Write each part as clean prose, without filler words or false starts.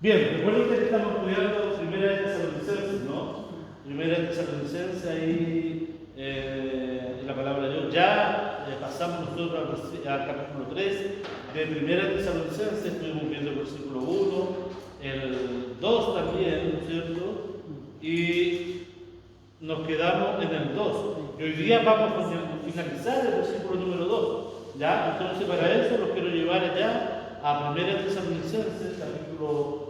Bien, recuerden que estamos estudiando Primera de Tesalonicenses, ¿no? Primera de Tesalonicenses, ahí en la palabra de Dios. Ya pasamos nosotros al capítulo 3 de Primera de Tesalonicenses, estuvimos viendo el versículo 1, el 2 también, ¿no es cierto? Y nos quedamos en el 2. Y hoy día vamos a finalizar el versículo número 2, ¿ya? Entonces para eso los quiero llevar allá a Primera de Tesalonicenses, capítulo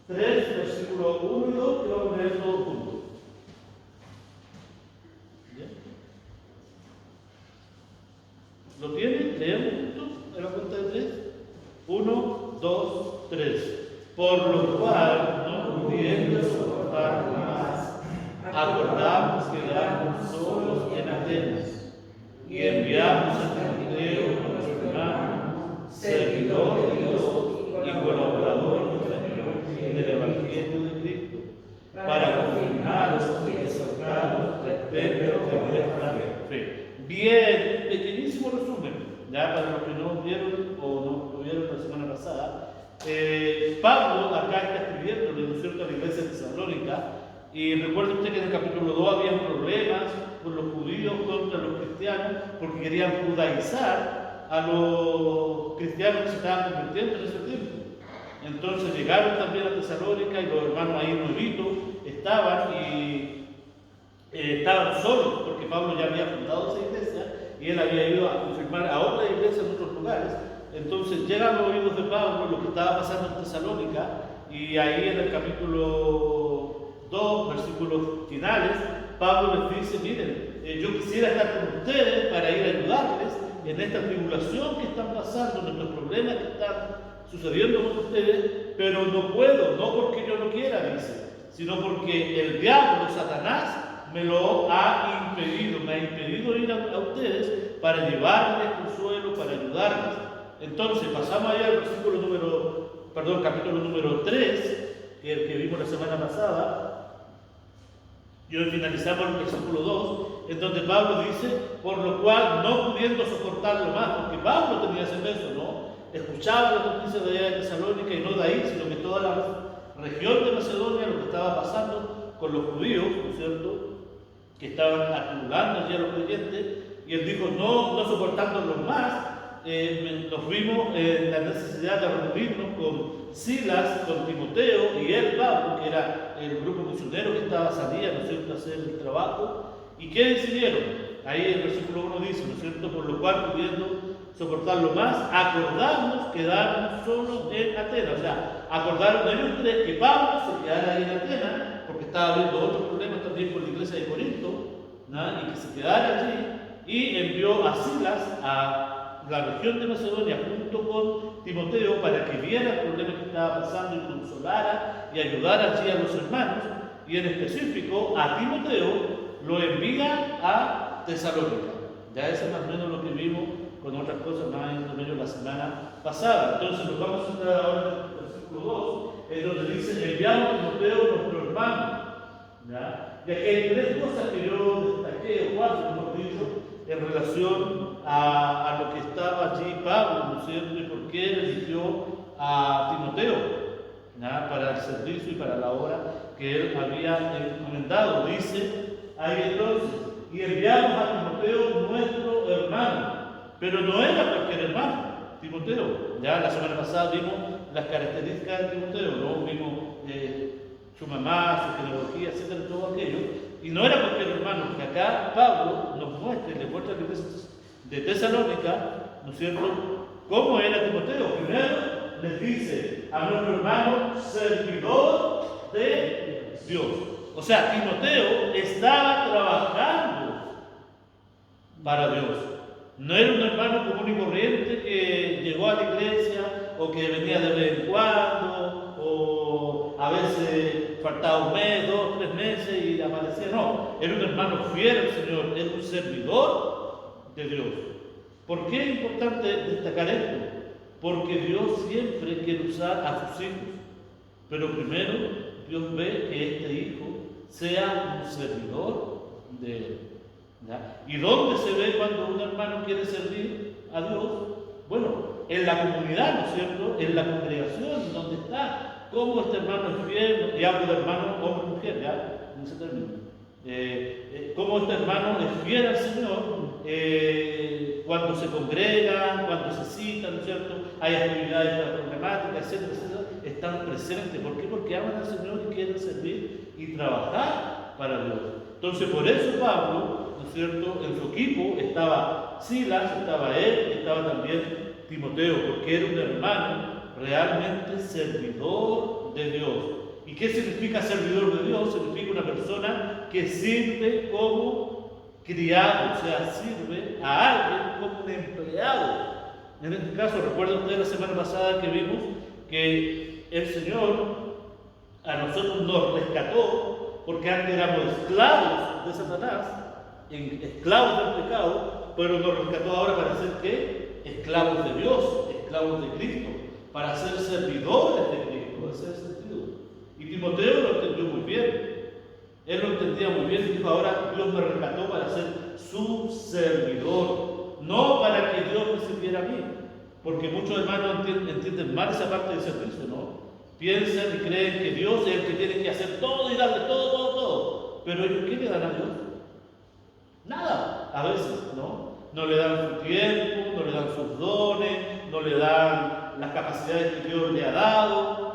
3, versículo 1 y 2, que vamos a leer todos juntos. ¿Bien? ¿Lo tienen? Leemos juntos en la cuenta de 3. 1, 2, 3. Por lo cual, no pudiendo soportar más, acordamos quedarnos solos en Atenas y enviamos a Timoteo, nuestro hermano, servidor de Dios y colaborador del Evangelio de Cristo, para confirmaros y exhortaros respecto de vuestra fe. Bien, pequeñísimo resumen, ya para los que no vieron o no lo vieron la semana pasada. Pablo acá está escribiendo, ¿no es cierto?, a la iglesia de Tesalónica, y recuerde usted que en el capítulo 2 había problemas con los judíos contra los cristianos porque querían judaizar a los cristianos que se estaban convirtiendo en ese tiempo. Entonces llegaron también a Tesalónica y los hermanos ahí nuevitos estaban estaban solos porque Pablo ya había fundado esa iglesia y él había ido a confirmar a otras iglesias en otros lugares. Entonces llegan los oídos de Pablo lo que estaba pasando en Tesalónica y ahí en el capítulo 2, versículos finales, Pablo les dice, miren, yo quisiera estar con ustedes para ir a ayudarles en esta tribulación que están pasando, en estos problemas que están sucediendo con ustedes, pero no puedo, no porque yo no quiera, dice, sino porque el diablo, Satanás, me lo ha impedido, me ha impedido ir a ustedes para llevarles consuelo, para ayudarles. Entonces, pasamos allá al capítulo número 3, que es el que vimos la semana pasada, y hoy finalizamos el versículo 2, en donde Pablo dice, por lo cual, no pudiendo soportarlo más, porque Pablo tenía ese peso, ¿no? Escuchaba las noticias de allá de Tesalónica y no de ahí, sino que toda la región de Macedonia, lo que estaba pasando con los judíos, ¿no es cierto?, que estaban atribulando allí a los creyentes, y él dijo, no soportándolos más, nos vimos en la necesidad de reunirnos con Silas, con Timoteo y él, Pablo, que era el grupo misionero que salía, ¿no es cierto?, a hacer el trabajo. ¿Y qué decidieron? Ahí el versículo 1 dice, ¿no es cierto?, por lo cual, pudiendo soportarlo más, acordarnos quedarnos solos en Atenas. O sea, acordaron ellos tres que Pablo se quedara ahí en Atenas, porque estaba habiendo otros problemas también con la iglesia de Corinto, ¿no?, y que se quedara allí, y envió a Silas a la región de Macedonia junto con Timoteo para que viera el problema que estaba pasando y consolara y ayudara allí a los hermanos, y en específico a Timoteo lo envía a Tesalónica. Ya eso es más o menos lo que vimos con otras cosas más en medio la semana pasada. Entonces nos vamos a entrar ahora en el versículo 2, en donde dice, enviamos a Timoteo nuestro hermano. ¿Ya? Y aquí hay tres cosas que yo destaqué, o cuatro, hemos dicho, en relación a lo que estaba allí Pablo, ¿no es cierto?, y por qué eligió a Timoteo, ¿ya?, para el servicio y para la obra que él había encomendado. Dice ahí entonces, y enviamos a Timoteo nuestro hermano, pero no era cualquier hermano, Timoteo. Ya la semana pasada vimos las características de Timoteo, ¿no? Vimos su mamá, su genealogía, etcétera, todo aquello, y no era cualquier hermano, porque acá Pablo nos muestra, le muestra a la iglesia de Tesalónica, ¿no es cierto?, cómo era Timoteo. Primero les dice a nuestro hermano, servidor de Dios. O sea, Timoteo estaba trabajando para Dios. No era un hermano común y corriente que llegó a la iglesia o que venía de vez en cuando o a veces faltaba un mes, 2, 3 meses y aparecía. No, era un hermano fiel al Señor, era un servidor de Dios. ¿Por qué es importante destacar esto? Porque Dios siempre quiere usar a sus hijos, pero primero Dios ve que este hijo sea un servidor de él. ¿Ya? ¿Y dónde se ve cuando un hermano quiere servir a Dios? Bueno, en la comunidad, ¿no es cierto?, en la congregación donde está. cómo este hermano es fiel, y hablo de hermano hombre o mujer, ya, en ese término. Cómo este hermano es fiel al Señor cuando se congregan, cuando se citan, ¿no es cierto? Hay actividades problemáticas, etcétera, etcétera, están presentes. ¿Por qué? Porque aman al Señor y quieren servir y trabajar para Dios. Entonces, por eso Pablo, ¿no es cierto?, en su equipo estaba Silas, estaba él, estaba también Timoteo, porque era un hermano realmente servidor de Dios. ¿Y qué significa servidor de Dios? Significa una persona que sirve como criado, o sea, sirve a alguien como un empleado. En este caso, recuerda usted la semana pasada que vimos que el Señor a nosotros nos rescató porque antes éramos esclavos de Satanás, esclavos del pecado, pero nos rescató ahora para ser ¿qué? Esclavos de Dios, esclavos de Cristo, para ser servidores de Cristo. Ese es el sentido. Y Timoteo lo entendió muy bien. Él lo entendía muy bien y dijo: ahora Dios me rescató para ser su servidor, no para que Dios me sirviera a mí. Porque muchos hermanos entienden mal esa parte del servicio, ¿no? Piensan y creen que Dios es el que tiene que hacer todo y darle todo, todo, todo. Pero ellos, ¿qué le dan a Dios? Nada, a veces, ¿no? No le dan su tiempo, no le dan sus dones, no le dan las capacidades que Dios le ha dado.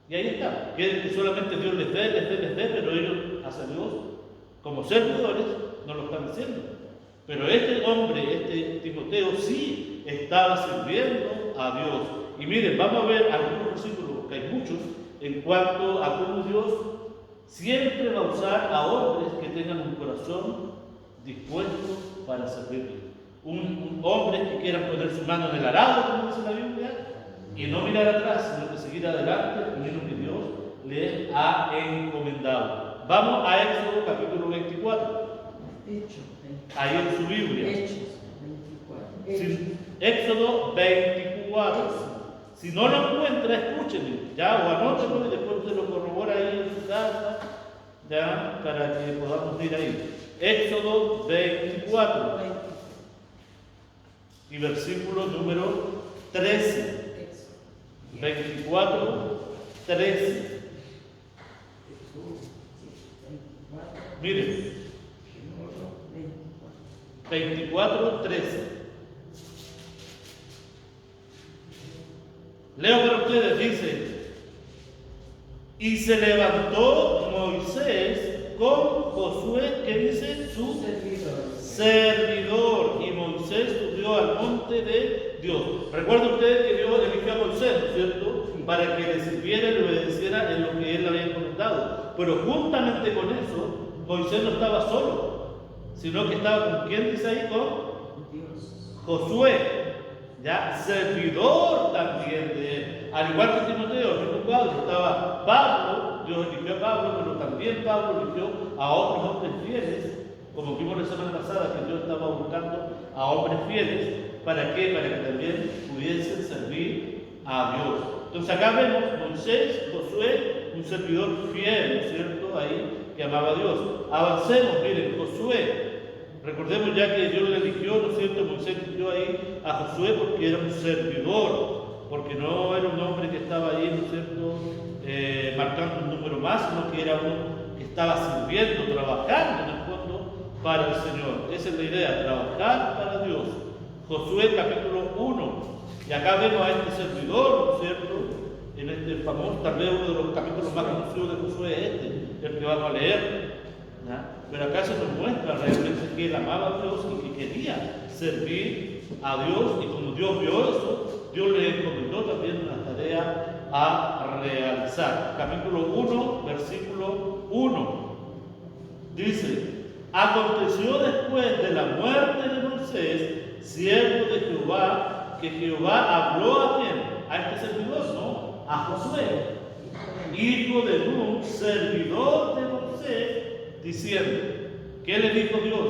Y ahí está, que solamente Dios les dé, pero ellos hacia Dios, como servidores, no lo están haciendo. Pero este hombre, este Timoteo, sí estaba sirviendo a Dios. Y miren, vamos a ver algunos versículos, porque hay muchos, en cuanto a cómo Dios siempre va a usar a hombres que tengan un corazón dispuesto para servirle. Un hombre que quiera poner su mano en el arado, como dice la Biblia, y no mirar atrás, sino que seguir adelante en lo que Dios le ha encomendado. Vamos a Éxodo capítulo 24. Ahí en su Biblia. Éxodo 24. Si no lo encuentra, escúcheme, ya, o anótelo y después usted lo corrobora ahí en su casa, ya, para que podamos ir ahí. Éxodo 24 y versículo número 13. 24, 13. Miren, 24, 13. Leo para ustedes, dice: y se levantó Moisés con Josué, que dice su servidor, y Moisés subió al monte de Dios. Recuerden ustedes que Dios eligió a Moisés, ¿no es cierto?, para que le sirviera y le obedeciera en lo que él le había encomendado. Pero juntamente con eso, Moisés no estaba solo, sino que estaba con quién, dice ahí, con Dios. Josué, ya, servidor también de él. Al igual que Timoteo, el mismo cuadro, estaba Pablo, Dios eligió a Pablo, pero también Pablo eligió a otros hombres fieles, como vimos la semana pasada, que Dios estaba buscando a hombres fieles. ¿Para qué? Para que también pudiesen servir a Dios. Entonces acá vemos Moisés, Josué, un servidor fiel, ¿no es cierto?, ahí, que amaba a Dios. Avancemos, miren, Josué. Recordemos ya que Dios le eligió, ¿no es cierto?, Moisés eligió ahí a Josué porque era un servidor, porque no era un hombre que estaba ahí, ¿no es cierto?, marcando un número más, sino que era uno que estaba sirviendo, trabajando en el fondo para el Señor. Esa es la idea, trabajar para Dios. Josué capítulo 1, y acá vemos a este servidor, ¿no es cierto?, en este famoso, tal vez uno de los capítulos más conocidos de Josué es el que vamos a leer, ¿ya? Pero acá se nos muestra realmente que él amaba a Dios y que quería servir a Dios, y como Dios vio eso, Dios le encomendó también una tarea a realizar. Capítulo 1, versículo 1, dice: aconteció después de la muerte de Moisés, siervo de Jehová, que Jehová habló a quién, a este servidor, no, a Josué, hijo de Nun, servidor de Moisés, diciendo, ¿qué le dijo Dios?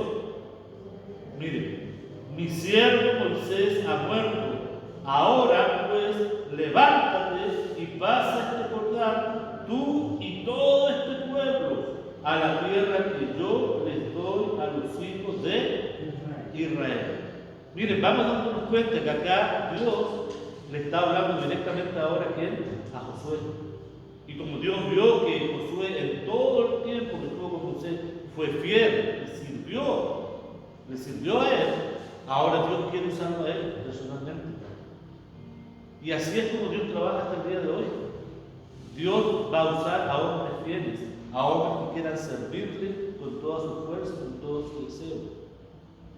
Mire, mi siervo Moisés ha muerto, ahora pues levántate y pasa este Jordán, tú y todo este pueblo, a la tierra que yo les doy a los hijos de Israel. Miren, vamos dándonos cuenta que acá Dios le está hablando directamente ahora a quién, a Josué. Y como Dios vio que Josué en todo el tiempo que estuvo con Moisés fue fiel, le sirvió a él, ahora Dios quiere usarlo a él personalmente. Y así es como Dios trabaja hasta el día de hoy. Dios va a usar a hombres fieles, a hombres que quieran servirle con toda su fuerza, con todo su deseo.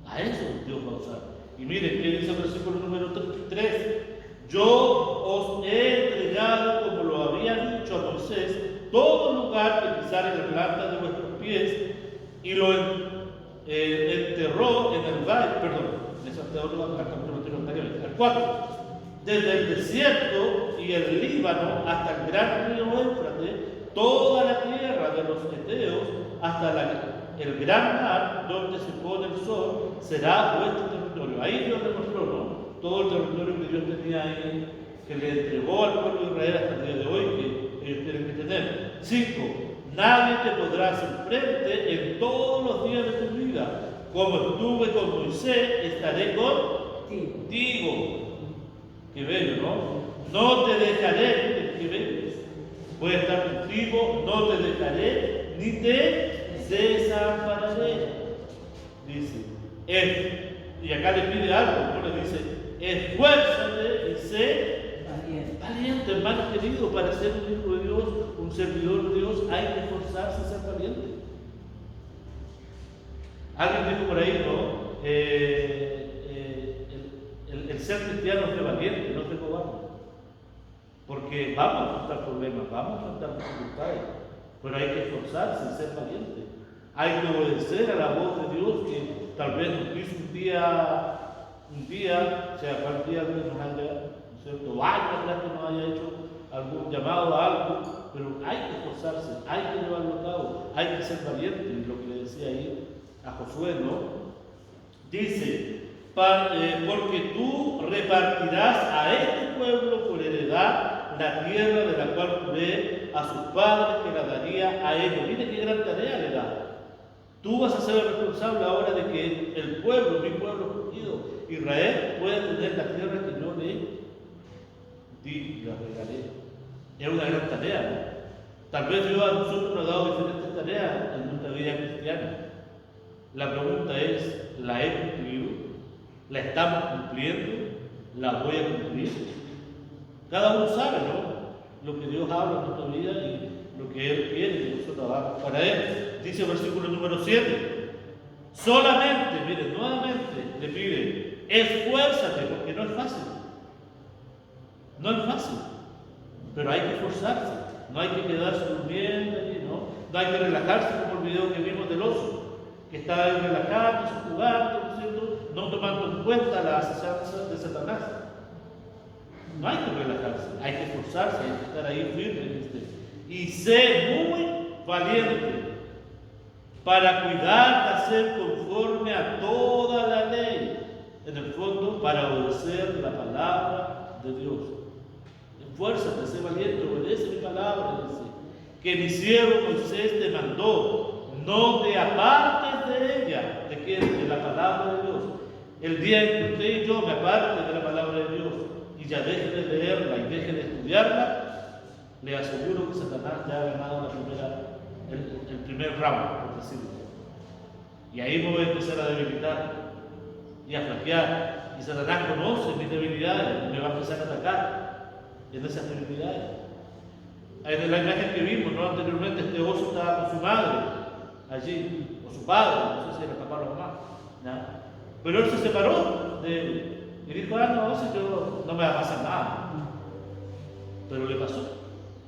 A eso Dios va a usar. Y miren, ¿qué dice el versículo número 3? Yo os he entregado, como lo había dicho a Moisés, todo lugar que pisare la planta de vuestros pies, y lo enterró en el valle, perdón, en ese lugar, el 4, desde el desierto y el Líbano hasta el gran río Éufrates, toda la tierra de los heteos, hasta el gran mar donde se pone el sol, será vuestro territorio. Ahí Dios demostró, ¿no?, todo el territorio que Dios tenía ahí, que le entregó al pueblo de Israel hasta el día de hoy, que ellos tienen que tener. 5. Nadie te podrá hacer frente en todos los días de tu vida. Como estuve con Moisés, estaré contigo. Qué bello, ¿no? No te dejaré, qué bello. Voy a estar contigo, no te dejaré, ni te desampararé. Dice, y acá le pide algo, ¿no? Le dice, esfuérzate y sé valiente, hermano querido. Para ser un hijo de Dios, un servidor de Dios, hay que esforzarse y ser valiente. Alguien dijo por ahí, ¿no? El ser cristiano es de valiente, no es de cobarde. Porque vamos a enfrentar problemas, vamos a enfrentar dificultades, pero hay que esforzarse y ser valiente. Hay que obedecer a la voz de Dios, que tal vez nos dice un día, sea cual día que nos haya, ¿no es cierto?, años atrás que nos haya hecho algún llamado a algo, pero hay que esforzarse, hay que llevarlo a cabo, hay que ser valiente. Y lo que le decía ahí a Josué, ¿no? Dice, porque tú repartirás a este pueblo por heredad la tierra de la cual juré a sus padres que la daría a ellos. Mire qué gran tarea le da. Tú vas a ser el responsable ahora de que el pueblo, mi pueblo escogido, Israel, pueda tener la tierra que yo le di y la regalé. Es una gran tarea, ¿no? Tal vez Dios a nosotros nos ha dado diferentes tareas en nuestra vida cristiana. La pregunta es, ¿la he cumplido? ¿La estamos cumpliendo? ¿La voy a cumplir? Cada uno sabe, ¿no?, lo que Dios habla en nuestra vida y lo que Él quiere que nosotros hagamos para Él. Dice el versículo número 7. Solamente, miren, nuevamente le pide, esfuérzate, porque no es fácil. No es fácil, pero hay que esforzarse. No hay que quedarse durmiendo allí, ¿no? No hay que relajarse como el video que vimos del oso, que está ahí relajándose, jugando, ¿no es cierto?, no tomando en cuenta la asechanza de Satanás. No hay que relajarse, hay que esforzarse, hay que estar ahí firme. Y sé muy valiente para cuidar de hacer conforme a toda la ley. En el fondo, para obedecer la palabra de Dios. Esfuérzate, sé valiente, obedece mi palabra, dice, que mi siervo Moisés te mandó. No te apartes de ella, de la palabra de Dios. El día en que usted y yo me aparte de la palabra de Dios y ya deje de leerla y deje de estudiarla, le aseguro que Satanás ya ha ganado el primer round, por decirlo. Y ahí me voy a empezar a debilitar y a flaquear. Y Satanás conoce mis debilidades y me va a empezar a atacar en esas debilidades. En la imagen que vimos, ¿no?, anteriormente, este oso estaba con su madre allí, o su padre, no sé si era papá o mamá, ¿no? Pero él se separó de él y dijo, no, si yo no me va a pasar nada. Pero le pasó.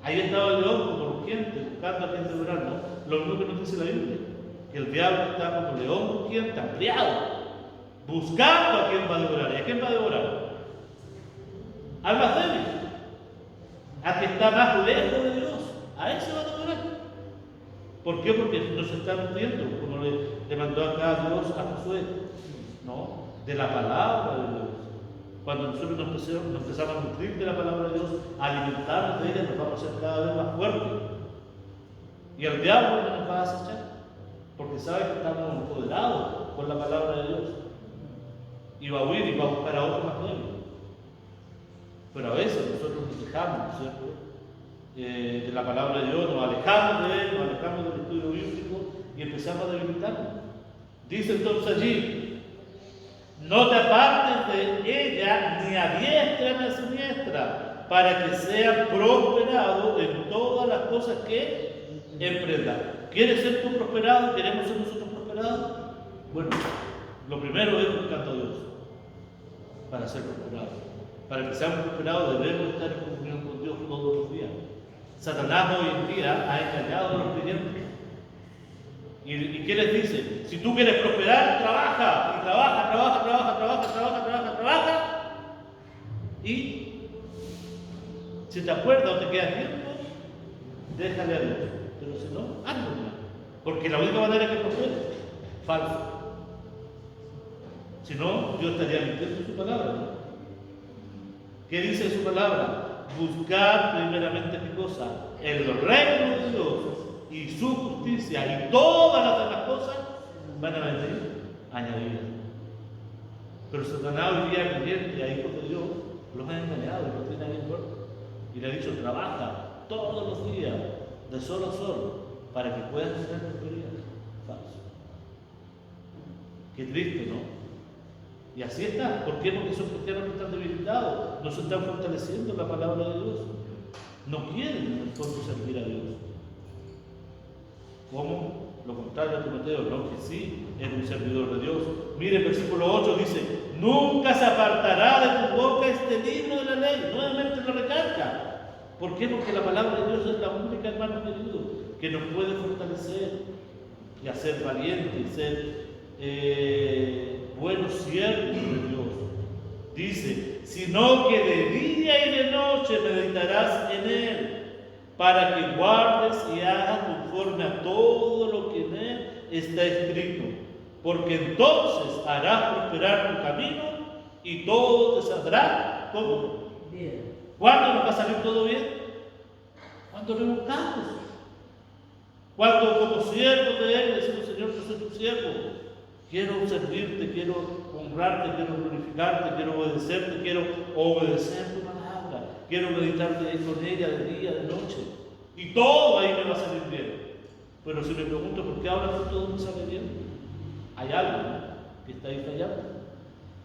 Ahí estaba el león como rugiente, buscando a quien devorar, ¿no? Lo mismo que nos dice la Biblia, que el diablo está como león rugiente, hambriado, buscando a quien va a devorar. ¿Y a quién va a devorar? Al más débil, al que está más lejos de Dios, a ese va a devorar. ¿Por qué? Porque nos está nutriendo, como le mandó acá Dios a Josué, ¿no?, de la palabra de Dios. Cuando nosotros nos empezamos a nutrir de la palabra de Dios, a alimentarnos de ella, nos vamos a ser cada vez más fuertes. Y el diablo no nos va a acechar, porque sabe que estamos empoderados por la palabra de Dios. Y va a huir y va a buscar a otro más débil. Pero a veces nosotros nos dejamos, ¿no es cierto?, de la palabra de Dios, nos alejamos de él, nos alejamos del estudio bíblico y empezamos a debilitarnos. Dice entonces allí: no te apartes de ella ni a diestra ni a siniestra, para que seas prosperado en todas las cosas que emprendas. ¿Quieres ser tú prosperado? ¿Queremos ser nosotros prosperados? Bueno, lo primero es buscando a Dios para ser prosperados. Para que seamos prosperados debemos estar en comunión con Dios todos los días. Satanás hoy en día ha engañado a los creyentes. ¿Y qué les dice? Si tú quieres prosperar, trabaja, y trabaja. Y si te acuerdas o te queda tiempo, déjale a Dios. Pero si no, hazlo. Porque la única manera que prospere, falso. Si no, Dios estaría mintiendo en su palabra, ¿no? ¿Qué dice su palabra? Buscar primeramente qué cosa, el reino de Dios y su justicia, y todas las demás cosas van a venir añadidas. Pero Satanás hoy día, creyente a hijos de Dios, los ha engañado y los tiene ahí en puerto. Y le ha dicho: trabaja todos los días, de sol a sol, para que puedas tener prosperidad. Falso. Qué triste, ¿no? Y así está. ¿Por qué? Porque son cristianos que están debilitados, no se están fortaleciendo en la palabra de Dios. No quieren en el fondo servir a Dios. ¿Cómo? Lo contrario a Timoteo, no, que sí es un servidor de Dios. Mire, el versículo 8 dice: nunca se apartará de tu boca este libro de la ley. Nuevamente lo recalca. ¿Por qué? Porque la palabra de Dios es la única, hermano querido, que nos puede fortalecer y hacer valientes y ser buenos siervos de Dios. Dice: sino que de día y de noche meditarás en él, para que guardes y hagas conforme a todo lo que en él está escrito, porque entonces harás prosperar tu camino y todo te saldrá como bien. ¿Cuándo nos va a salir todo bien? Cuando lo buscamos. Cuando como siervos de él decimos: Señor, yo soy tu siervo, quiero servirte, quiero honrarte, quiero glorificarte, quiero obedecerte, quiero obedecer tu palabra, quiero meditar con ella de día, de noche, y todo ahí me va a salir bien. Pero si me pregunto por qué ahora todo me sale bien, hay algo, ¿no?, que está ahí fallando.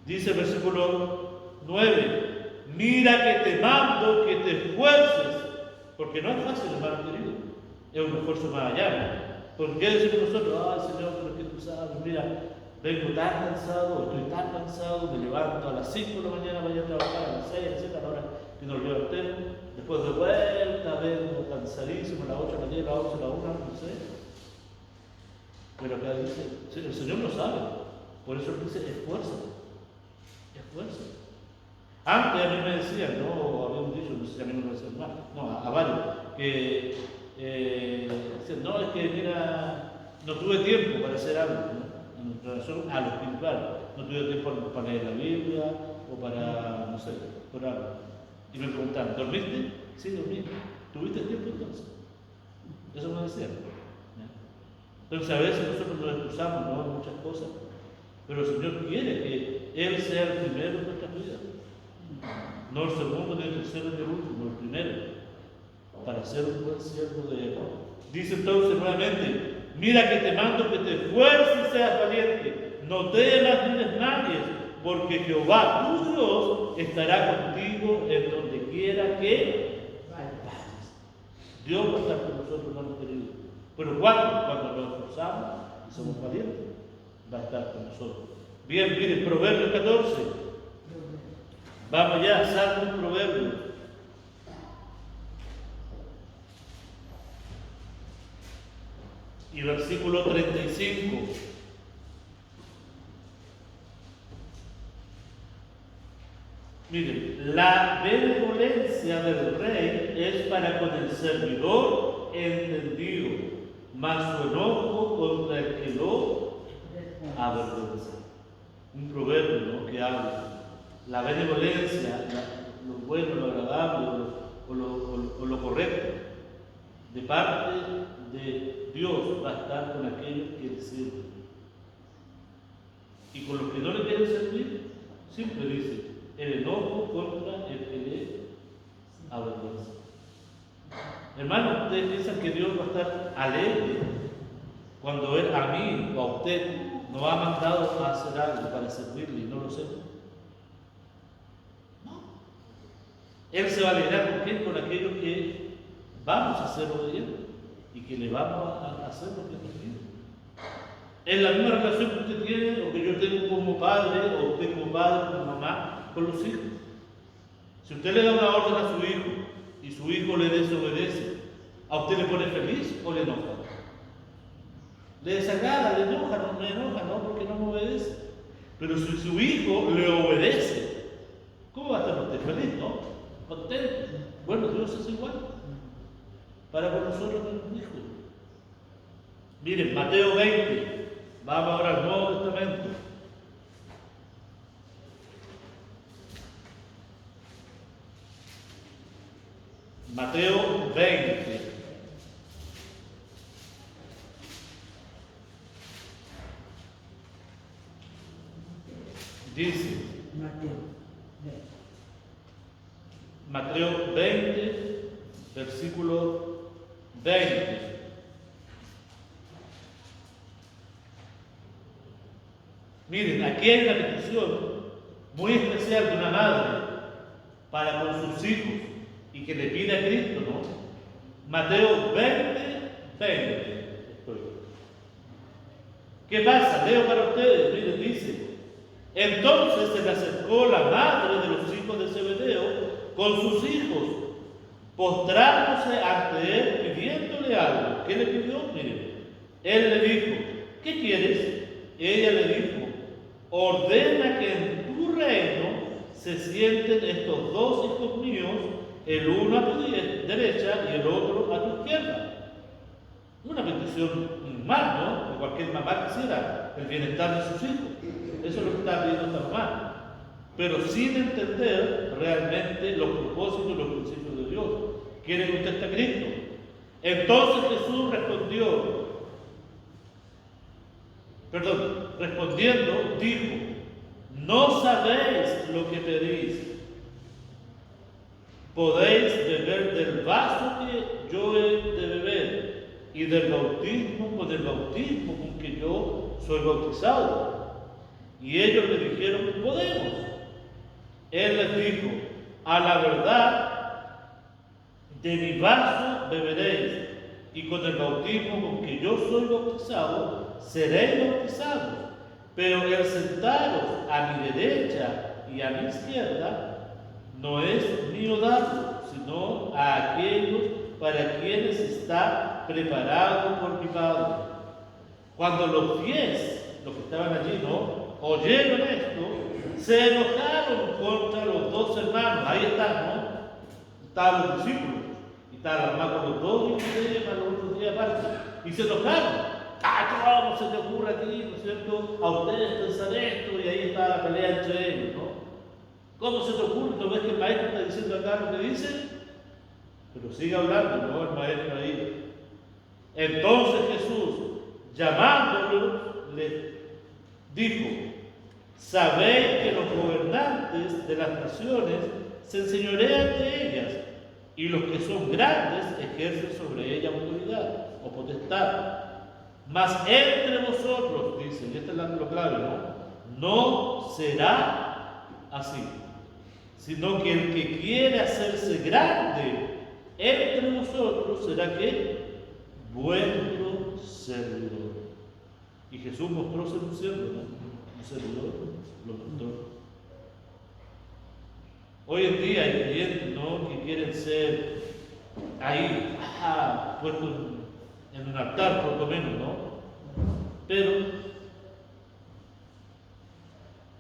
Dice el versículo 9: mira que te mando que te esfuerces, porque no es fácil, hermano querido, es un esfuerzo más allá, ¿no? ¿Por qué decimos nosotros: ay, Señor, pero es que tú sabes, mira, vengo tan cansado, estoy tan cansado, me levanto a las 5 de la mañana para ir a trabajar, a las 6, a las 7, a la hora que nos levantemos, después de vuelta, vengo cansadísimo, a las 8 de la 10, a las 11, a las 1, no sé. Pero acá dice, el Señor lo sabe, por eso Él dice: esfuérzate, esfuérzate. Antes a mí me decían, no, había un dicho, no sé si a mí me lo decían más, no, a varios, que decían: no, es que mira, no tuve tiempo para hacer algo, ¿no?, en relación a lo espiritual. No tuve tiempo para leer la Biblia o para, no sé, por algo. Y me preguntaban: ¿dormiste? Sí, dormí. ¿Tuviste tiempo entonces? Eso me decían. Entonces a veces nosotros nos excusamos, ¿no?, en muchas cosas, pero el Señor quiere que Él sea el primero en nuestras vidas. No el segundo, ni el tercero, ni el último, el primero, para ser un buen siervo de Él. Dice entonces nuevamente: mira que te mando que te esfuerces y seas valiente, no temas ni desmayes, porque Jehová tu Dios estará contigo en donde quiera que vayas. Dios va a estar con nosotros, hermanos queridos. Pero cuando nos esforzamos y somos valientes, va a estar con nosotros. Bien, miren, Proverbios 14. Vamos ya, Salmo y Proverbios. Y versículo 35. Miren, la benevolencia del rey es para con el servidor entendido, mas su enojo contra el que lo avergüenza. Un proverbio, ¿no?, que habla la benevolencia, lo bueno, lo agradable o lo correcto de parte de Dios va a estar con aquellos que le sirven. Y con los que no le quieren servir, siempre dice: el enojo contra el que le avergüenza. Hermano, ustedes piensan que Dios va a estar alegre cuando Él a mí o a usted nos ha mandado a hacer algo para servirle y no lo sé. No. Él se va a alegrar con quién, con aquellos que vamos a ser obedientes y que le vamos a hacer lo que nos pide. Es la misma relación que usted tiene o que yo tengo como padre o usted como padre, como mamá, con los hijos. Si usted le da una orden a su hijo y su hijo le desobedece, ¿a usted le pone feliz o le enoja? Le desagrada, le enoja, no me enoja, no, porque no me obedece. Pero si su hijo le obedece, ¿cómo va a estar usted feliz, no? Contento. Bueno, Dios es igual para con nosotros los hijos. Miren, Mateo 20, vamos ahora al Nuevo Testamento. Mateo 20. Dice, Mateo 20, versículo 20. Miren, aquí hay una petición muy especial de una madre para con sus hijos y que le pide a Cristo, ¿no? Mateo 20, 20. ¿Qué pasa? Leo para ustedes. Miren, dice: entonces se le acercó la madre de los hijos de Zebedeo con sus hijos, postrándose ante él, pidiéndole algo. ¿Qué le pidió? Miren, él le dijo: ¿qué quieres? Ella le dijo: ordena que en tu reino se sienten estos dos hijos míos, el uno a tu derecha y el otro a tu izquierda. Una petición normal, ¿no? Que cualquier mamá quisiera, el bienestar de sus hijos. Eso es lo que está pidiendo esta mamá. Pero sin entender realmente los propósitos y los principios de Dios. Quiere que usted esté a Cristo. Entonces Jesús respondiendo, dijo: no sabéis lo que pedís. Podéis beber del vaso que yo he de beber y del bautismo con el bautismo con que yo soy bautizado. Y ellos le dijeron: podemos. Él les dijo: a la verdad, de mi vaso beberéis, y con el bautismo con que yo soy bautizado, seréis bautizados. Pero el sentaros a mi derecha y a mi izquierda no es mío darlo, sino a aquellos para quienes está preparado por mi Padre. Cuando los 10, los que estaban allí, ¿no?, oyeron esto, se enojaron contra los dos hermanos. Ahí están, ¿no? Estaban los discípulos y estaba la mamá con los dos hijos de ella, los otros días aparte, y se enojaron. ¿Cómo se te ocurre aquí, no es cierto, a ustedes pensar esto? Y ahí está la pelea entre ellos, ¿no? ¿Cómo se te ocurre? ¿No ves que el maestro está diciendo acá lo que dice? Pero sigue hablando, ¿no?, el maestro ahí. Entonces Jesús, llamándolo, les dijo: sabéis que los gobernantes de las naciones se enseñorean de ellas, y los que son grandes ejercen sobre ellas autoridad o potestad. Mas entre vosotros, dice, y este es lo clave, no será así, sino que el que quiere hacerse grande entre vosotros será que vuestro servidor. Y Jesús mostró ser un siervo, ¿no? Un servidor, lo mostró. Hoy en día hay creyentes, ¿no?, que quieren ser ahí, puestos en un altar, por lo menos, ¿no? Pero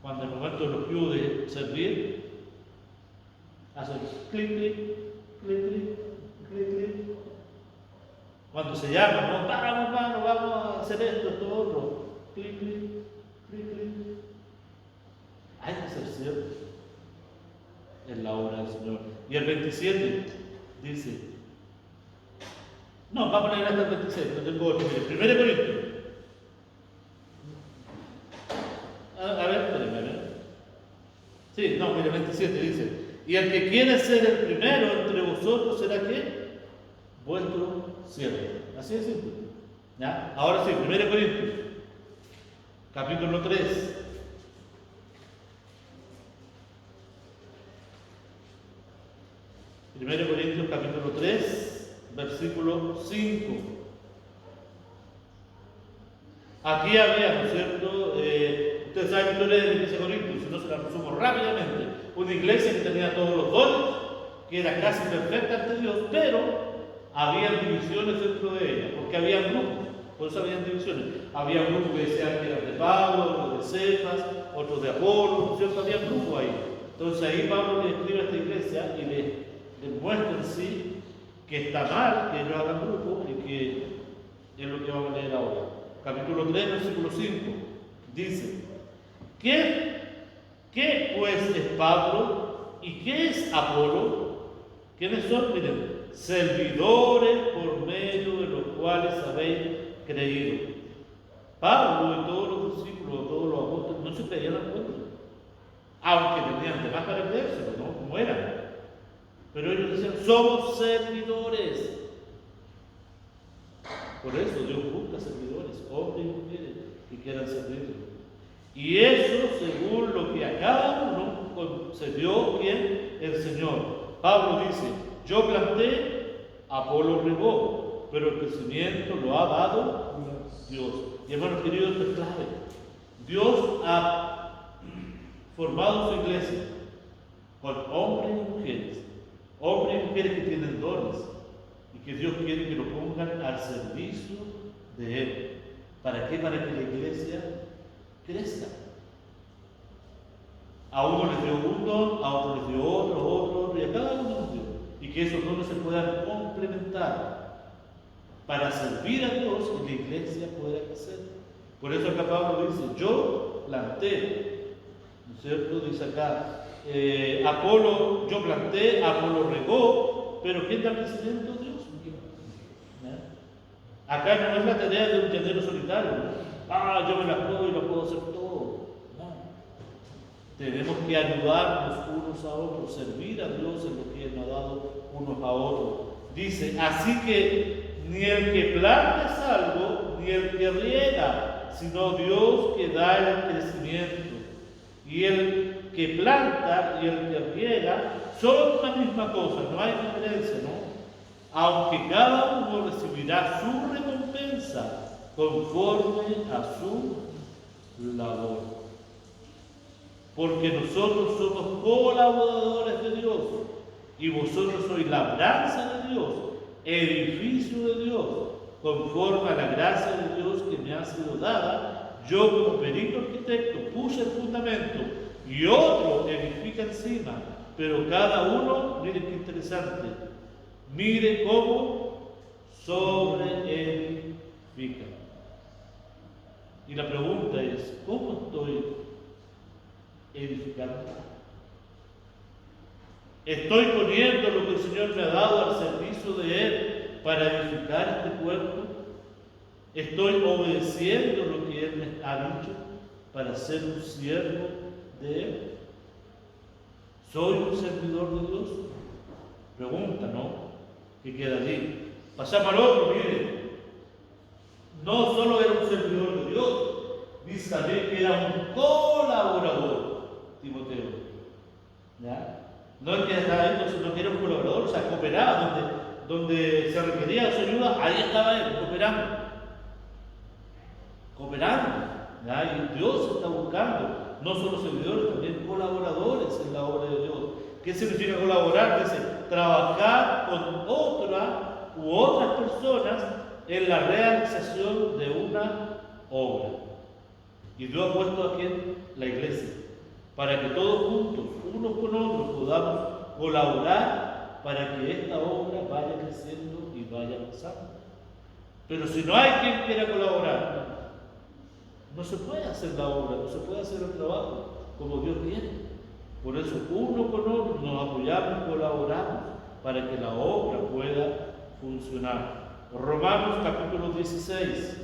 cuando el momento de los pies de servir, hacen clic, clic, clic, clic, clic, clic. Cuando se llama, ¿no?, vamos hermano, vamos a hacer esto, otro, clic, clic, clic, clic. Hay que ser cierto en la obra del Señor. Y el 27 dice, no, vamos a leer hasta el 26, no tengo otro. Mire, 1 Corintios. A ver, espérenme. Sí, no, mire, 27 dice: y el que quiere ser el primero entre vosotros será ¿qué? vuestro siervo. Así de simple. ¿Ya? Ahora sí, 1 Corintios, capítulo 3. Primero Corintios capítulo 3, versículo 5. Aquí había, ¿no es cierto? Ustedes saben la historia de la iglesia de Corintios, si no se la resumo rápidamente. Una iglesia que tenía todos los dones, que era casi perfecta ante Dios, pero había divisiones dentro de ella, porque había grupos, por eso había divisiones. Había grupos que decían que eran de Pablo, otros de Cefas, otros de Apolo, ¿no es cierto? Había grupos ahí. Entonces ahí Pablo le escribe a esta iglesia y le muestra en sí que está mal que ellos hagan grupo y que es lo que vamos a leer ahora. Capítulo 3, versículo 5, dice: ¿Qué pues es Pablo y qué es Apolo? ¿Quiénes son? Miren, servidores por medio de los cuales habéis creído. Pablo y todos los discípulos, todos los apóstoles, no se creían al pueblo, aunque tenían demás para creérselo, ¿no? Como eran. Pero ellos decían: somos servidores. Por eso Dios busca servidores, hombres y mujeres que quieran servirlo. Y eso según lo que a cada uno concedió ¿quién? El Señor. Pablo dice: yo planté, Apolo regó, pero el crecimiento lo ha dado Dios. Y hermanos queridos, esto es clave. Dios ha formado su iglesia con hombres y mujeres que tienen dones y que Dios quiere que lo pongan al servicio de Él. ¿Para qué? Para que la iglesia crezca. A uno les dio un don, a otro les dio otro, y a cada uno les dio. Y que esos dones se puedan complementar para servir a Dios y la iglesia pueda crecer. Por eso acá Pablo dice: yo planté, ¿no es cierto? Dice acá, Apolo, yo planté, Apolo regó, pero ¿quién da crecimiento? Dios. ¿Ya? Acá no es la tarea de un llanero solitario, ¿no? Yo me la puedo y lo puedo hacer todo. No. Tenemos que ayudarnos unos a otros, servir a Dios en lo que Él nos ha dado unos a otros. Dice: así que ni el que planta es algo, ni el que riega, sino Dios que da el crecimiento. Y el que planta y el que riega son la misma cosa, no hay diferencia, ¿no? Aunque cada uno recibirá su recompensa conforme a su labor. Porque nosotros somos colaboradores de Dios y vosotros sois labranza de Dios, edificio de Dios, conforme a la gracia de Dios que me ha sido dada. Yo como perito arquitecto puse el fundamento y otro edifica encima, pero cada uno, miren qué interesante, mire cómo sobreedifica. Y la pregunta es: ¿cómo estoy edificando? ¿Estoy poniendo lo que el Señor me ha dado al servicio de Él para edificar este cuerpo? ¿Estoy obedeciendo lo que Él me ha dicho para ser un siervo de Él? ¿Soy un servidor de Dios? Pregunta, ¿no? Que queda allí. Pasamos al otro, mire. No solo era un servidor de Dios, dice también que era un colaborador, Timoteo. ¿Ya? No es que estaba ahí, sino que era un colaborador, o sea, cooperaba, donde se requería su ayuda, ahí estaba él, cooperando, ¿ya? Y Dios está buscando no solo servidores, también colaboradores en la obra de Dios. ¿Qué significa colaborar? Dice, trabajar con otra u otras personas en la realización de una obra. Y Dios ha puesto aquí en la iglesia, para que todos juntos, unos con otros, podamos colaborar para que esta obra vaya creciendo y vaya avanzando. Pero si no hay quien quiera colaborar, no se puede hacer la obra, no se puede hacer el trabajo como Dios quiere. Por eso uno con otro nos apoyamos y colaboramos para que la obra pueda funcionar. Romanos capítulo 16.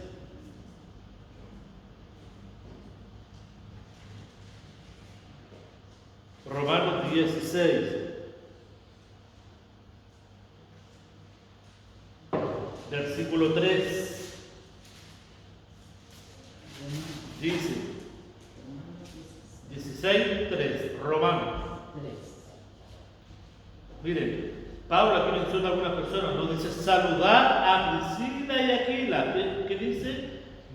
Romanos 16. versículo 3, dice, 16:3, Romanos. Miren, Pablo aquí menciona a algunas personas, nos dice saludar a Priscila y Aquila, que dice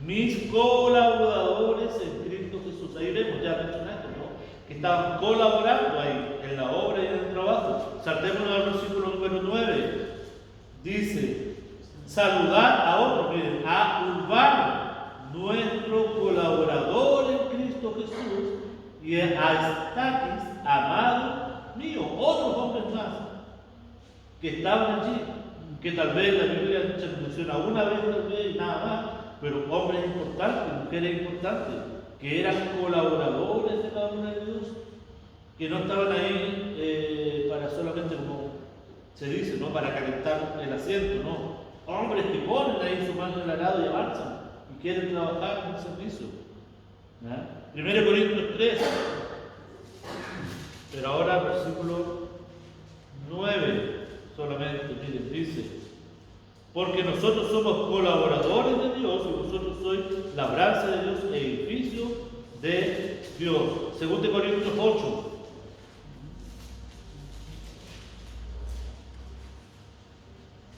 mis colaboradores en Cristo Jesús. Ahí vemos ya mencionando, ¿no? Que estaban colaborando ahí en la obra y en el trabajo. Saltémonos al versículo número 9. Dice saludar a otros, miren, a Urbano, nuestro colaborador en Cristo Jesús, y a Estaquis, amado mío, otros hombres más que estaban allí, que tal vez la Biblia se menciona una vez, tal vez, y nada más, pero hombres importantes, mujeres importantes, que eran colaboradores de la obra de Dios, que no estaban ahí para solamente, como se dice, ¿no? Para calentar el asiento, no. Hombres que ponen ahí su mano en el arado y avanzan y quieren trabajar en el servicio. 1 Corintios 3, pero ahora versículo 9 solamente, miren, dice, porque nosotros somos colaboradores de Dios y vosotros sois labranza de Dios, edificio de Dios. 2 Corintios 8.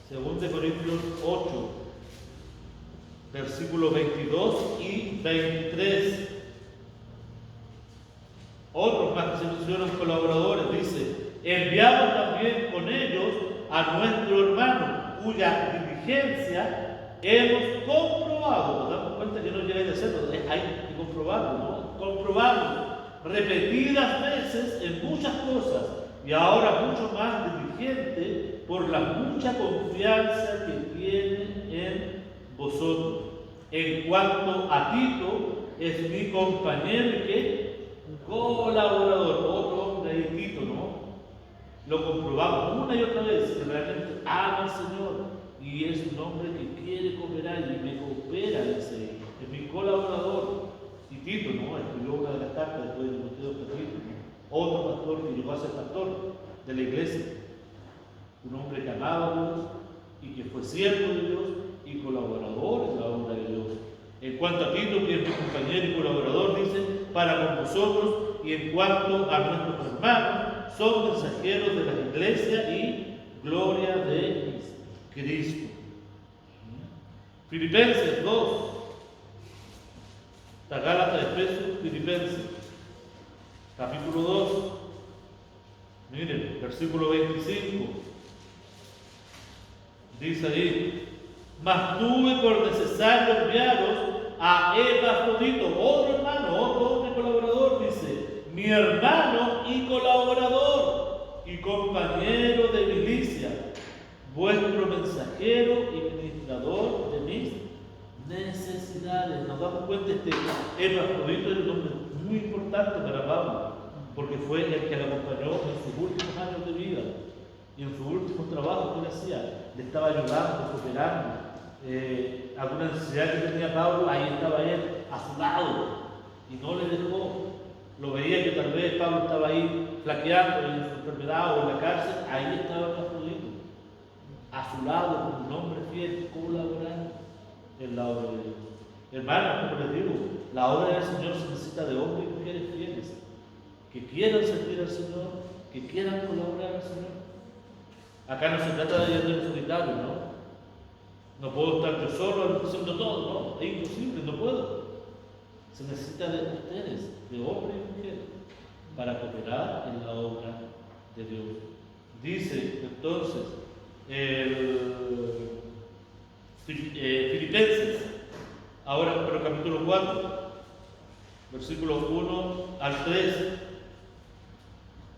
Según Corintios 8, versículos 22 y 23. Otros más que se mencionan colaboradores, dice, enviamos también con ellos a nuestro hermano, cuya diligencia hemos comprobado. Nos damos cuenta que no llega a hacerlo, hay que comprobarlo, ¿no? Comprobamos repetidas veces en muchas cosas y ahora mucho más diligente por la mucha confianza que tiene en vosotros. En cuanto a Tito, es mi compañero y que colaborador, otro hombre ahí, Tito, ¿no? Lo comprobamos una y otra vez que realmente ama al Señor y es un hombre que quiere cooperar y me coopera, dice, es mi colaborador. Y Tito, ¿no? Escribió una de las cartas después de Timoteo capítulo, otro pastor que llegó a ser pastor de la iglesia, un hombre que amaba a Dios y que fue siervo de Dios y colaborador en la obra de Dios. En cuanto a Tito, que es mi compañero y colaborador, dice, para con vosotros, y en cuanto a nuestros hermanos, son mensajeros de la iglesia y gloria de Cristo. Filipenses 2. La Gálatas de Efesios, Filipenses, capítulo 2. Miren, versículo 25. Dice ahí, mas tuve por necesario enviaros a Epafrodito, otro hermano, otro hombre colaborador, dice, mi hermano y colaborador y compañero de milicia, vuestro mensajero y ministrador de mis necesidades. Nos damos cuenta, Epafrodito era un hombre muy importante para Pablo, porque fue el que le acompañó en sus últimos años de vida y en sus últimos trabajos que él hacía. Le estaba ayudando, cooperando. Alguna necesidad que tenía Pablo, ahí estaba él, a su lado, y no le dejó. Lo veía que tal vez Pablo estaba ahí flaqueando en su enfermedad o en la cárcel, ahí estaba Epafrodito, a su lado, como un hombre fiel, colaborando en la obra de Dios. Hermanos, como les digo, la obra del Señor se necesita de hombres y mujeres fieles, que quieran servir al Señor, que quieran colaborar al Señor. Acá no se trata de ir en solitario, ¿no? No puedo estar yo solo haciendo todo, ¿no? Es imposible, no puedo. Se necesita de ustedes, de hombres y mujeres, para cooperar en la obra de Dios. Dice entonces Filipenses, ahora pero capítulo 4, versículos 1 al 3,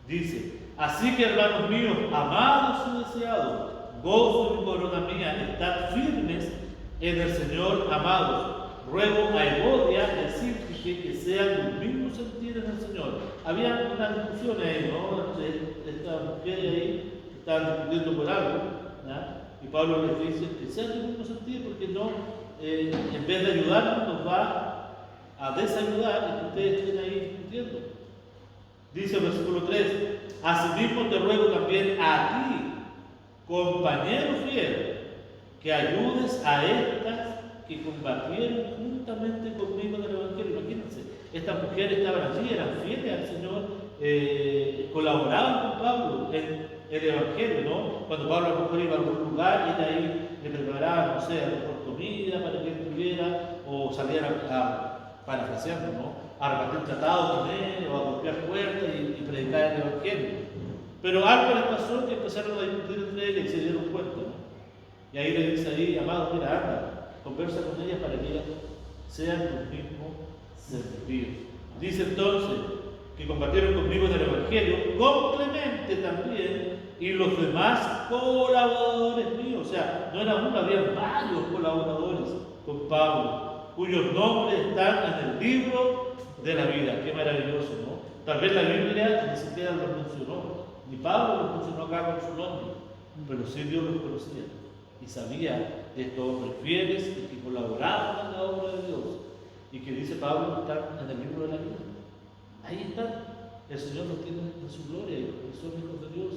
dice, así que hermanos míos, amados y deseados, gozo y corona mía, estad firmes en el Señor, amados. Ruego a Evodia y a Síntique que sean del mismo sentir en el Señor. Había una discusión ahí, ¿no? Entre estas mujeres ahí que estaban discutiendo por algo, ¿no? Y Pablo les dice que sean del mismo sentir, porque no, en vez de ayudarnos, nos va a desayudar y que ustedes estén ahí discutiendo. Dice el versículo 3, asimismo te ruego también a ti, compañero fiel, que ayudes a estas que combatieron juntamente conmigo en el Evangelio. Imagínense, estas mujeres estaban allí, eran fieles al Señor, colaboraban con Pablo en el Evangelio, ¿no? Cuando Pablo a lo mejor iba a algún lugar, ella ahí le preparaba, no sé, a lo mejor comida para que él tuviera, o salían parafraseando, ¿no? A repartir tratados con él, o a golpear puertas y predicar el Evangelio. Pero algo les pasó que empezaron a discutir entre ellas y se dieron cuenta, ¿no? Y ahí le dice ahí, amado, mira, anda, conversa con ellas para que ellas sean los mismos servidos. Dice entonces que combatieron conmigo en el Evangelio, con Clemente también, y los demás colaboradores míos. O sea, no era uno, había varios colaboradores con Pablo, cuyos nombres están en el libro de la vida. Qué maravilloso, ¿no? Tal vez la Biblia ni siquiera los mencionó, ni Pablo los mencionó acá con su nombre, pero sí Dios los conocía y sabía de estos hombres fieles y que colaboraban en la obra de Dios, y que dice Pablo que están en el libro de la vida. Ahí están. El Señor los tiene en su gloria y son hijos de Dios.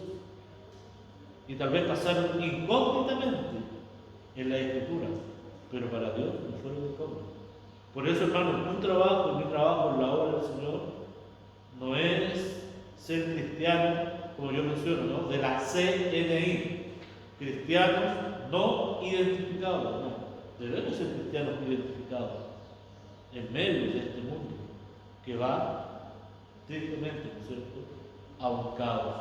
Y tal vez pasaron incógnitamente en la Escritura, pero para Dios no fueron incógnitos. Por eso, hermanos, mi trabajo en la obra del Señor no es ser cristiano, como yo menciono, ¿no? De la CNI, cristianos no identificados, no. Debemos ser cristianos identificados en medio de este mundo que va tristemente, ¿no es cierto?, a un caos.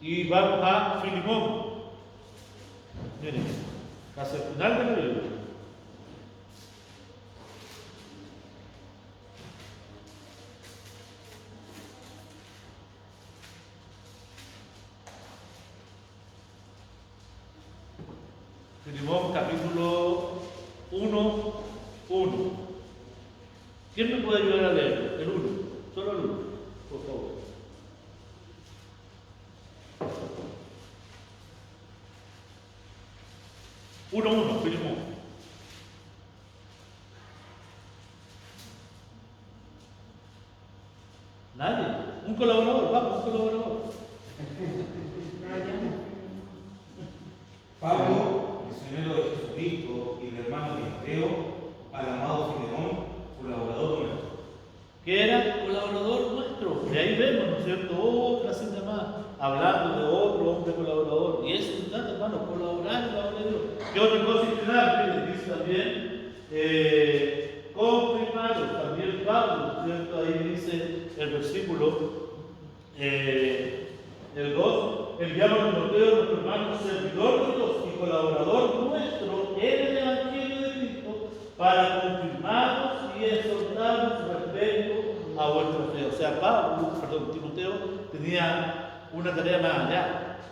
Y vamos a Filemón. Miren, casi al final del libro. Filemón, capítulo 1:1. ¿Quién me puede ayudar a leer? El 1, solo el 1, por favor. Filemón. Nadie. Un colaborador, vamos, un colaborador. Pablo, misionero de Jesucristo y el hermano Timoteo, al amado Filemón, colaborador nuestro. Que era colaborador nuestro. De ahí vemos, ¿no es cierto?, otra cita más, hablando de otro hombre colaborador. Y eso es tanto, hermano, colaborar en la obra de Dios. ¿Qué otra cosa final? Dice también, confirmados, también Pablo, ¿no es cierto? Ahí dice el versículo, el 2, enviamos a Timoteo, nuestro hermano, servidor de Dios y colaborador nuestro en el Evangelio de Cristo, para confirmarnos y exhortarnos respecto a vuestra fe. O sea, Timoteo tenía una tarea más allá,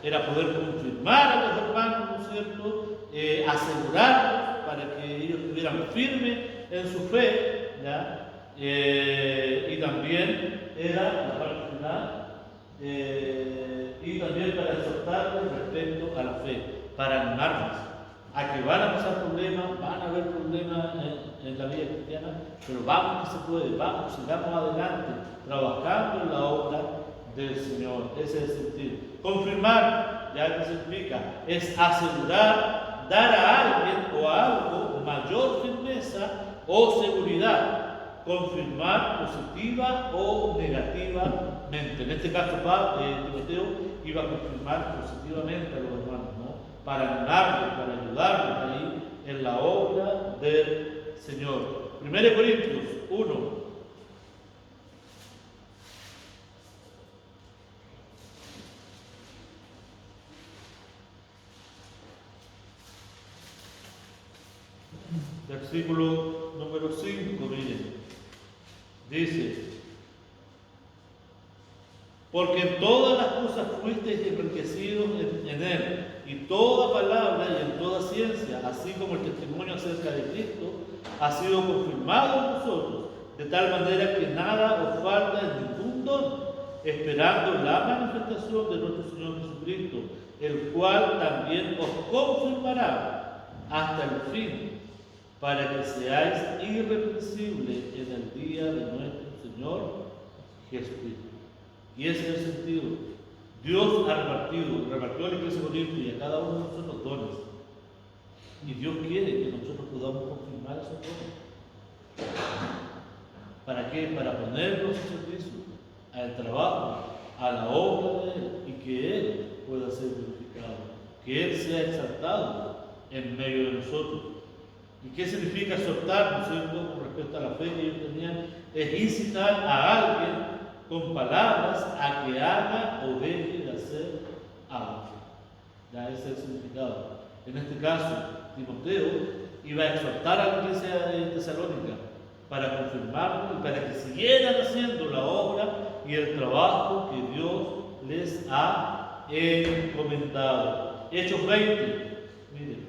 era poder confirmar a los hermanos, ¿no es cierto?, asegurarlos para que ellos estuvieran firmes en su fe, ¿ya? Y también era la parte final, y también para exhortarlos respecto a la fe, para animarnos a que van a pasar problemas, van a haber problemas en la vida cristiana, pero vamos que se puede, vamos, sigamos adelante, trabajando en la obra del Señor. Ese es el sentido. Confirmar, ya que significa, es asegurar, dar a alguien o a algo mayor firmeza o seguridad. Confirmar positiva o negativamente. En este caso, Timoteo iba a confirmar positivamente a los hermanos, ¿no?, para animarlos, para ayudarlos ahí en la obra del Señor. 1 Corintios 1. Versículo número 5, miren. Dice: porque en todas las cosas fuisteis enriquecidos en él, y toda palabra y en toda ciencia, así como el testimonio acerca de Cristo, ha sido confirmado en vosotros, de tal manera que nada os falta en ningún don, esperando la manifestación de nuestro Señor Jesucristo, el cual también os confirmará hasta el fin, para que seáis irreprensibles en el día de nuestro Señor Jesucristo. Y ese es el sentido. Dios ha repartió a la iglesia de Corinto y a cada uno de nosotros dones. Y Dios quiere que nosotros podamos confirmar esos dones. ¿Para qué? Para ponerlos en servicio, al trabajo, a la obra de Él, y que Él pueda ser glorificado, que Él sea exaltado en medio de nosotros. ¿Y qué significa exhortar, no es cierto, con respecto a la fe que ellos tenían? Es incitar a alguien con palabras a que haga o deje de hacer algo. Ya ese es el significado. En este caso, Timoteo iba a exhortar a la iglesia de Tesalónica para confirmarlo y para que siguieran haciendo la obra y el trabajo que Dios les ha encomendado. Hechos 20, miren,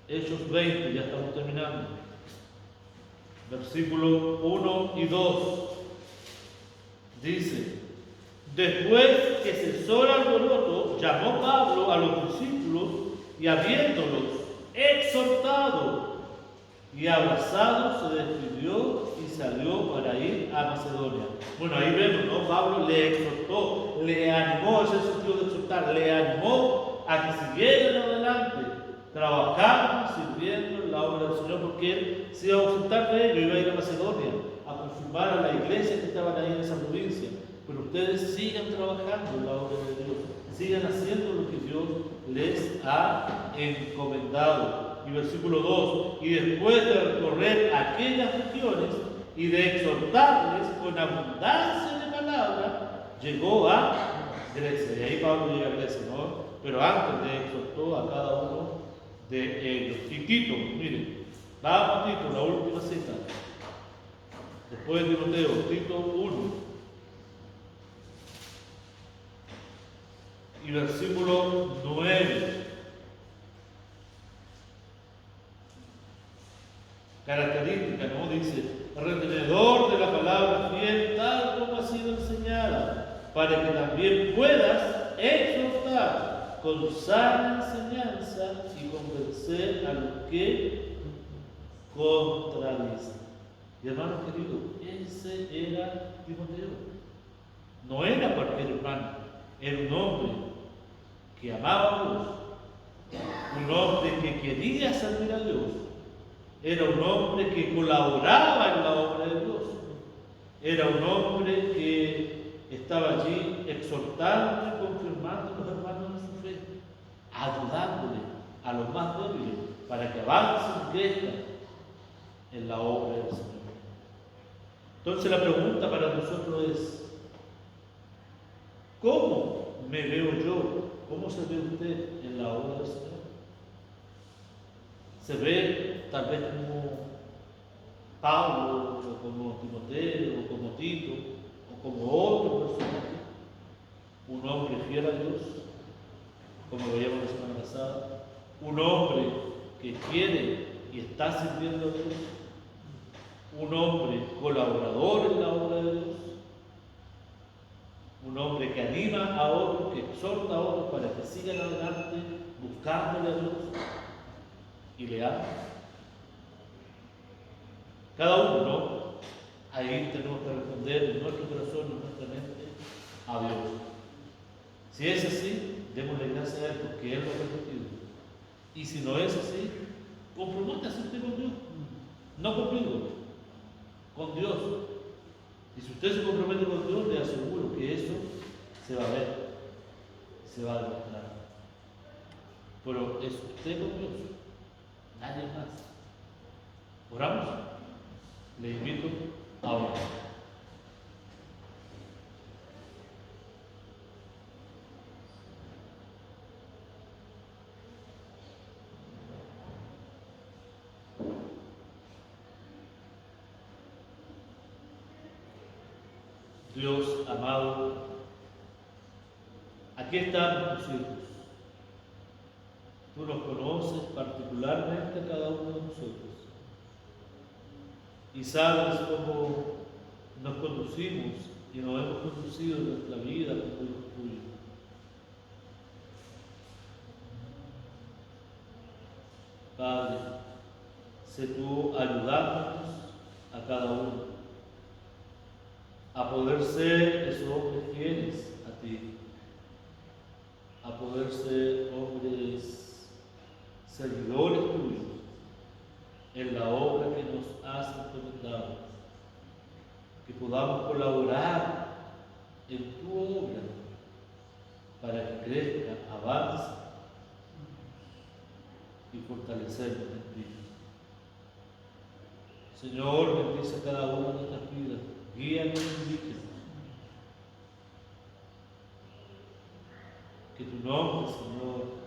Hechos 20, ya estamos terminando. Versículos 1 y 2. Dice: después que cesó el alboroto, llamó Pablo a los discípulos y habiéndolos exhortado y abrazado, se despidió y salió para ir a Macedonia. Bueno, ahí vemos, ¿no? Pablo le exhortó, le animó, ese es el sentido de exhortar, le animó a que siguieran adelante, trabajando, sirviendo en la obra del Señor, porque él se iba a ausentar de ello, iba a ir a Macedonia, a confirmar a la iglesia que estaban ahí en esa provincia. Pero ustedes sigan trabajando en la obra de Dios, sigan haciendo lo que Dios les ha encomendado. Y versículo 2: y después de recorrer aquellas regiones y de exhortarles con abundancia de palabra, llegó a Grecia. Y ahí Pablo llega a Grecia, ¿no? Pero antes le exhortó a cada uno de ellos. Y Tito, miren, vamos a Tito, la última cita. Después de Timoteo, Tito 1. Y versículo 9. Característica, ¿no? Dice: retenedor de la palabra fiel, tal como ha sido enseñada, para que también puedas exhortar con sana enseñanza y convencer a los que contradicen. Y hermanos queridos, ese era Timoteo. No era cualquier hermano, era un hombre que amaba a Dios, un hombre que quería servir a Dios. Era un hombre que colaboraba en la obra de Dios. Era un hombre que estaba allí exhortando y confirmando a los hermanos en su fe, ayudándole a los más débiles para que avancen y crezcan en la obra del Señor. Entonces la pregunta para nosotros es: ¿cómo me veo yo? ¿Cómo se ve usted en la obra del Señor? Se ve tal vez como Pablo, o como Timoteo, o como Tito, o como otro personaje, un hombre fiel a Dios, como veíamos la semana pasada, un hombre que quiere y está sirviendo a Dios, un hombre colaborador en la obra de Dios, un hombre que anima a otros, que exhorta a otros para que sigan adelante buscándole a Dios y le ama. Cada uno, ¿no? Ahí tenemos que responder en nuestro corazón, en nuestra mente, a Dios. Si es así, démosle gracias a Él porque Él lo ha permitido. Y si no es así, comprométase usted con Dios, no conmigo, con Dios. Y si usted se compromete con Dios, le aseguro que eso se va a ver, se va a demostrar. Pero es usted con Dios, nadie más. ¿Oramos? Le invito a orar. Dios amado, aquí están tus hijos. Tú nos conoces particularmente a cada uno de nosotros. Y sabes cómo nos conducimos y nos hemos conducido en nuestra vida como hijos tuyos. Padre, sé tú ayudándonos a cada uno a poder ser esos hombres fieles a ti, a poder ser hombres seguidores tuyos, en la obra que nos has encomendado, que podamos colaborar en tu obra para que crezca, avance y fortalecernos en ti. Señor, bendice cada una de nuestras vidas, guíanos y indíquenos. Que tu nombre, Señor,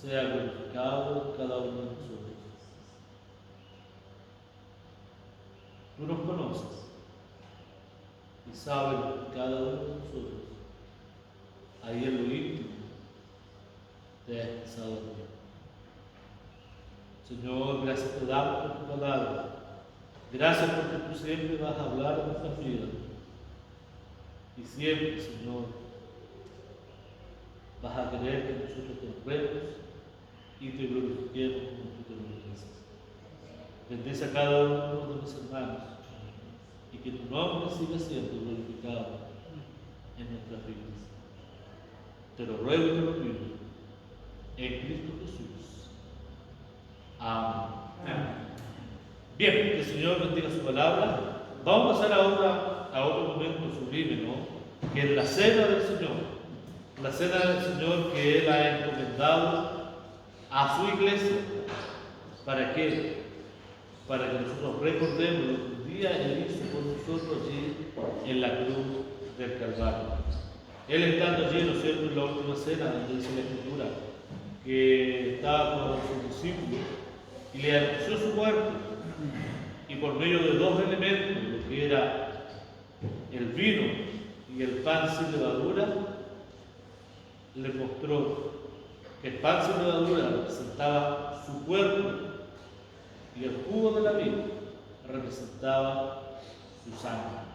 sea glorificado en cada uno de nosotros. Tú nos conoces y sabes lo que cada uno de nosotros, ahí en lo íntimo, te ha expresado a ti. Señor, gracias te damos por tu palabra. Gracias porque tú siempre vas a hablar de nuestras vidas. Y siempre, Señor, vas a querer que nosotros te honremos y te glorifiquemos como tú te lo mereces. Bendice a cada uno de mis hermanos y que tu nombre siga siendo glorificado en nuestras vidas. Te lo ruego y te lo pido en Cristo Jesús. Amén. Bien, que el Señor bendiga su palabra. Vamos a pasar ahora a otro momento sublime, ¿no? Que es la cena del Señor. La cena del Señor que Él ha encomendado a su iglesia. ¿Para qué? Para que nosotros recordemos lo que un día Él hizo por nosotros allí en la cruz del Calvario. Él estando allí, ¿no es cierto?, en la última cena, donde dice la Escritura, que estaba con sus discípulos y le anunció su muerte. Y por medio de dos elementos, lo que era el vino y el pan sin levadura, le mostró que el pan sin levadura representaba su cuerpo y el jugo de la vida representaba su sangre.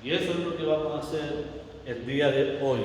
Y eso es lo que vamos a hacer el día de hoy.